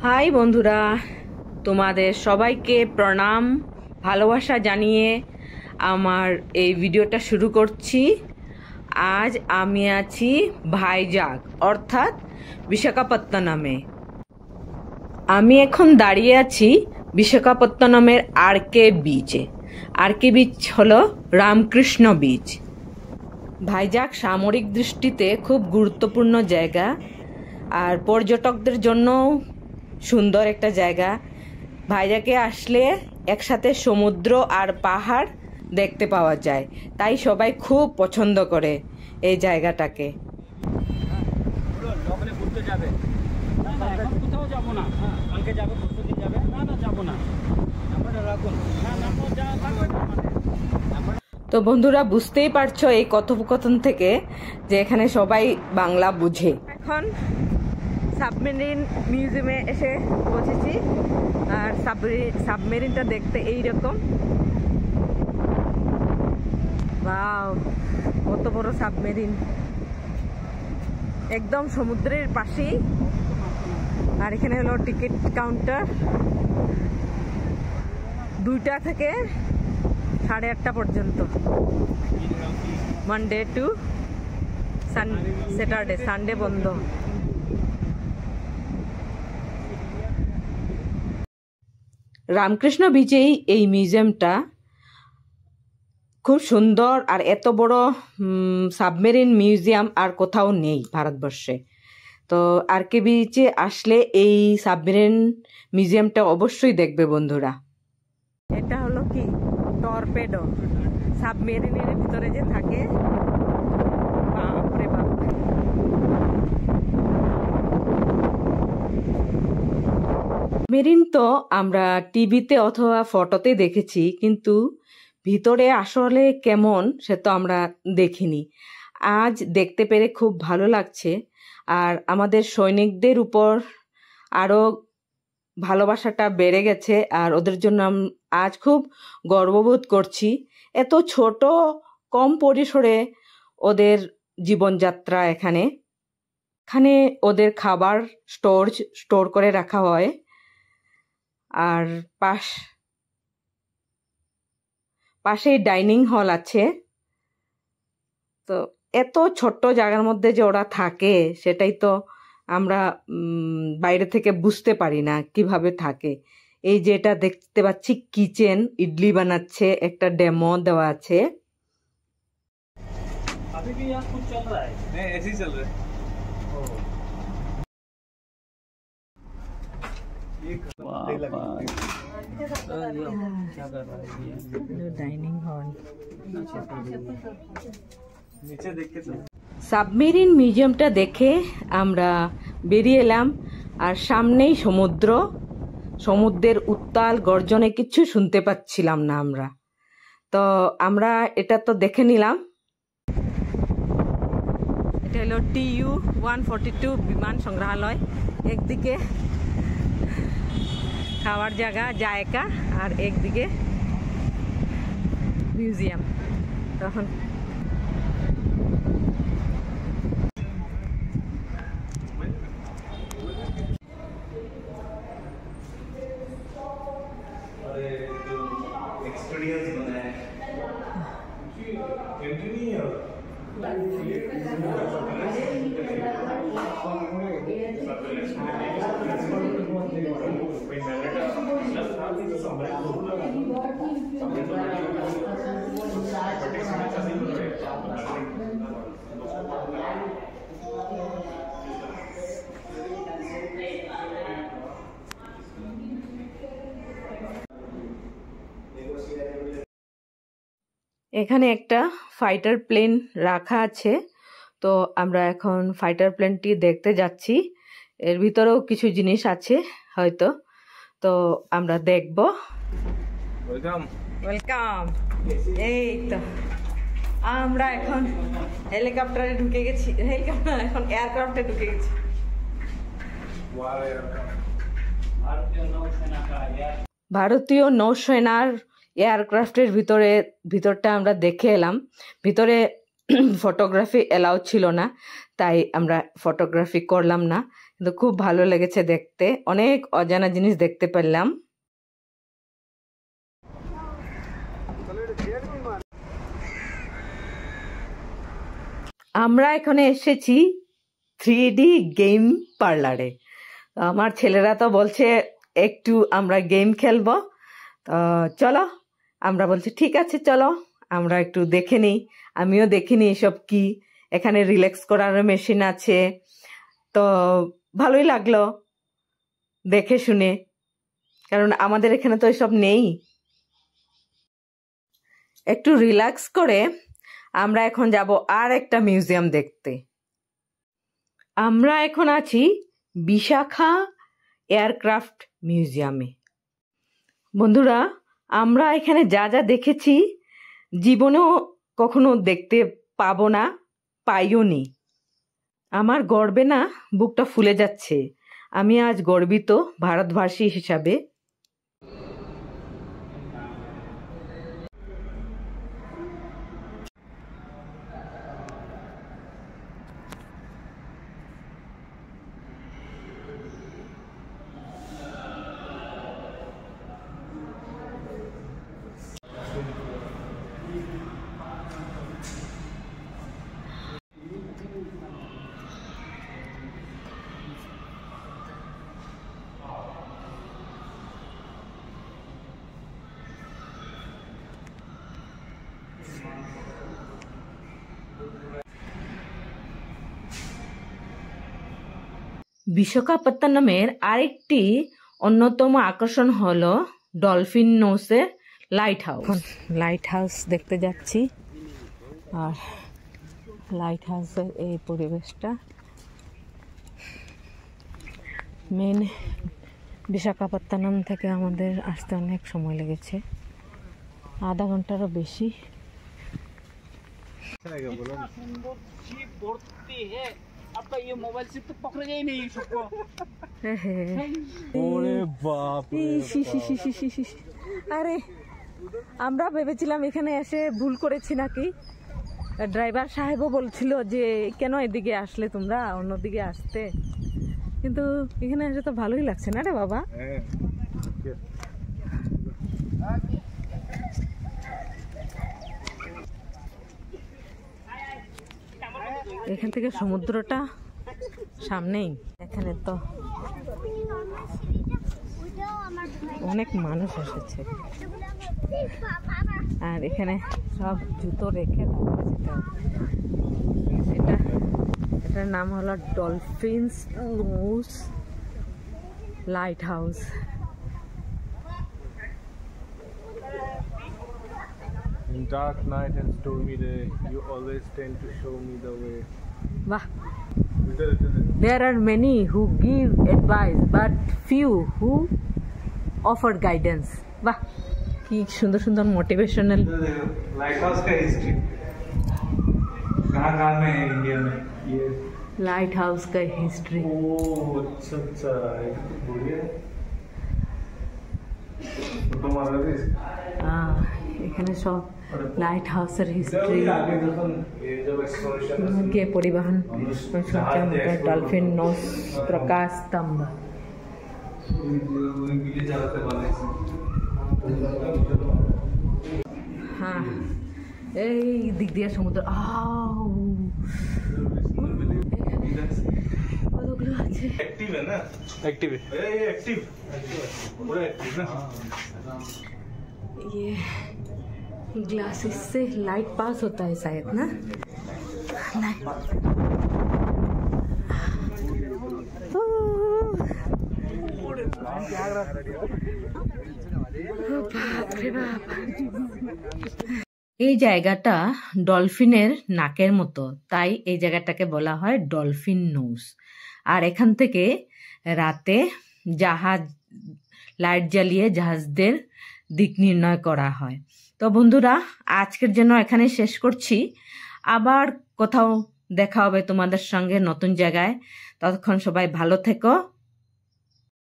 High বন্ধুরা, তোমাদের সবাইকে প্রণাম ভালোবাসা জানিয়ে আমার এই ভিডিওটা শুরু করছি। আজ আমি আছি ভাইজাগ অর্থাৎ বিশাখাপত্তনমে। আমি এখন দাঁড়িয়ে আছি বিশাখাপত্তনমের আরকে বিচে। আরকে বিচ হলো রামকৃষ্ণ বিচ। ভাইজাগ সামরিক দৃষ্টিতে খুব গুরুত্বপূর্ণ জায়গা, আর পর্যটকদের জন্য সুন্দর একটা জায়গা। ভাইজাগে আসলে একসাথে সমুদ্র আর পাহাড় দেখতে পাওয়া যায়, তাই সবাই খুব পছন্দ করে এই জায়গাটাকে। তো বন্ধুরা, বুঝতেই পারছো এই কথোপকথন থেকে যে এখানে সবাই বাংলা বুঝে। এখন সাবমেরিন মিউজিয়ামে এসে পৌঁছেছি, আর সাবমেরিনটা দেখতে এইরকম। ওয়াও, কত বড় সাবমেরিন, একদম সমুদ্রের পাশেই। আর এখানে হলো টিকিট কাউন্টার, 2টা থেকে 8:30 পর্যন্ত, মানডে টু স্যাটারডে, সানডে বন্ধ। রামকৃষ্ণ বিচেই এই মিউজিয়ামটা খুব সুন্দর, আর এত বড় সাবমেরিন মিউজিয়াম আর কোথাও নেই ভারতবর্ষে। তো আরকে বিচে আসলে এই সাবমেরিন মিউজিয়ামটা অবশ্যই দেখবে বন্ধুরা। এটা হলো কি টর্পেডো, সাবমেরিনের ভিতরে যে থাকে। বাপরে বাপ, সাবমেরিন তো আমরা টিভিতে অথবা ফটোতে দেখেছি, কিন্তু ভিতরে আসলে কেমন সে তো আমরা দেখিনি। আজ দেখতে পেরে খুব ভালো লাগছে, আর আমাদের সৈনিকদের উপর আরও ভালোবাসাটা বেড়ে গেছে, আর ওদের জন্য আজ খুব গর্ববোধ করছি। এত ছোট কম পরিসরে ওদের জীবনযাত্রা। এখানে ওদের খাবার স্টোর করে রাখা হয়, আর পাশেই ডাইনিং হল আছে। তো এত ছোট্ট জায়গার মধ্যে যে ওরা থাকে, সেটাই তো আমরা বাইরে থেকে বুঝতে পারি না কিভাবে থাকে। এই যে এটা দেখতে পাচ্ছি কিচেন, ইডলি বানাচ্ছে, একটা ডেমো দেওয়া আছে। ডাইনিং হল, সাবমেরিন মিউজিয়ামটা দেখে আমরা বেরিয়ে এলাম, আর সামনেই সমুদ্রের উত্তাল গর্জনে কিছু শুনতে পাচ্ছিলাম না আমরা। তো আমরা এটা তো দেখে নিলাম। এটা হলো TU-142 বিমান সংগ্রহালয়। একদিকে খাওয়ার জায়গা আর একদিকে মিউজিয়াম। তখন এখানে একটা ফাইটার প্লেন রাখা আছে। তো আমরা এখন ফাইটার প্লেনটি দেখতে যাচ্ছি। এর ভিতরেও কিছু জিনিস আছে হয়তো, তো আমরা দেখব। ওয়েলকাম। এই তো আমরা এখন হেলিকপ্টারে ঢুকে গেছি, এখন এয়ারক্রাফটে ঢুকে গেছি। ভারতীয় নৌসেনার এয়ারক্রাফটের ভিতরটা আমরা দেখে এলাম। ভিতরে ফটোগ্রাফি এলাও ছিল না, তাই আমরা ফটোগ্রাফি করলাম না, কিন্তু খুব ভালো লেগেছে দেখতে, অনেক অজানা জিনিস দেখতে পেলাম। আমরা এখানে এসেছি 3D গেম পার্লারে। আমার ছেলেরা তো বলছে একটু আমরা গেম খেলবো, তো চলো, আমরা বলছি ঠিক আছে চলো আমরা একটু দেখে নিই। আমিও দেখিনি এসব কি। এখানে রিল্যাক্স করার মেশিন আছে, তো ভালোই লাগলো দেখে শুনে, কারণ আমাদের এখানে তো এসব নেই। একটু রিল্যাক্স করে আমরা এখন যাব আর একটা মিউজিয়াম দেখতে। আমরা এখন আছি বিশাখা এয়ারক্রাফট মিউজিয়ামে। বন্ধুরা, আমরা এখানে যা যা দেখেছি জীবনেও কখনো দেখতে পাবো না, পাইও নি। আমার গর্বে না বুকটা ফুলে যাচ্ছে। আমি আজ গর্বিত ভারতবাসী হিসাবে। বিশাখাপত্তনমের আরেকটি অন্যতম আকর্ষণ হলো ডলফিন নোসের লাইট হাউস। লাইট হাউস দেখতে যাচ্ছি, আর লাইট হাউসের এই পরিবেশটা। মেন বিশাখাপত্তনম থেকে আমাদের আসতে অনেক সময় লেগেছে, আধা ঘন্টারও বেশি। आपका ये मोबाइल सिर्फ तो पकड़ेगा ही नहीं सबको। আরে আমরা ভেবেছিলাম এখানে এসে ভুল করেছি নাকি। ড্রাইভার সাহেবও বলছিল যে কেন এদিকে আসলে তোমরা, অন্যদিকে আসতে, কিন্তু এখানে এসে তো ভালোই লাগছে না রে বাবা। এখান থেকে সমুদ্রটা সামনেই। এখানে তো অনেক মানুষ এসেছে, আর এখানে সব জুতো রেখে এটার নাম হলো dolphins nose lighthouse. In dark night and stormy day, you always tend to show me the way. Wow. There are many who give advice, but few who offer guidance. Wow. কি সুন্দর সুন্দর motivational. Light house का history कहाँ में है India में ये light house का हिस्ट्री। ओह अच्छा अच्छा, ये तो बढ़िया फोटो मार रहे थे। हाँ, এখানে সব লাইট হাউসের হিস্ট্রি, কে পরিবহন ডলফিন নোস প্রকাশ স্তম্ভ। হ্যাঁ, এই দিক দিয়ে সমুদ্র। কতগুলো আছে। एक्टिव है ना, एक्टिव है, एक्टिव पूरा एक्टिव ना। ये ग्लासेस से लाइट पास होता है शायद ना। এই জায়গাটা ডলফিনের নাকের মতো, তাই এই জায়গাটাকে বলা হয় ডলফিন নোস। আর এখান থেকে রাতে জাহাজ লাইট জ্বালিয়ে জাহাজদের দিক নির্ণয় করা হয়। তো বন্ধুরা, আজকের জন্য এখানে শেষ করছি। আবার কোথাও দেখা হবে তোমাদের সঙ্গে নতুন জায়গায়। ততক্ষণ সবাই ভালো থেকো।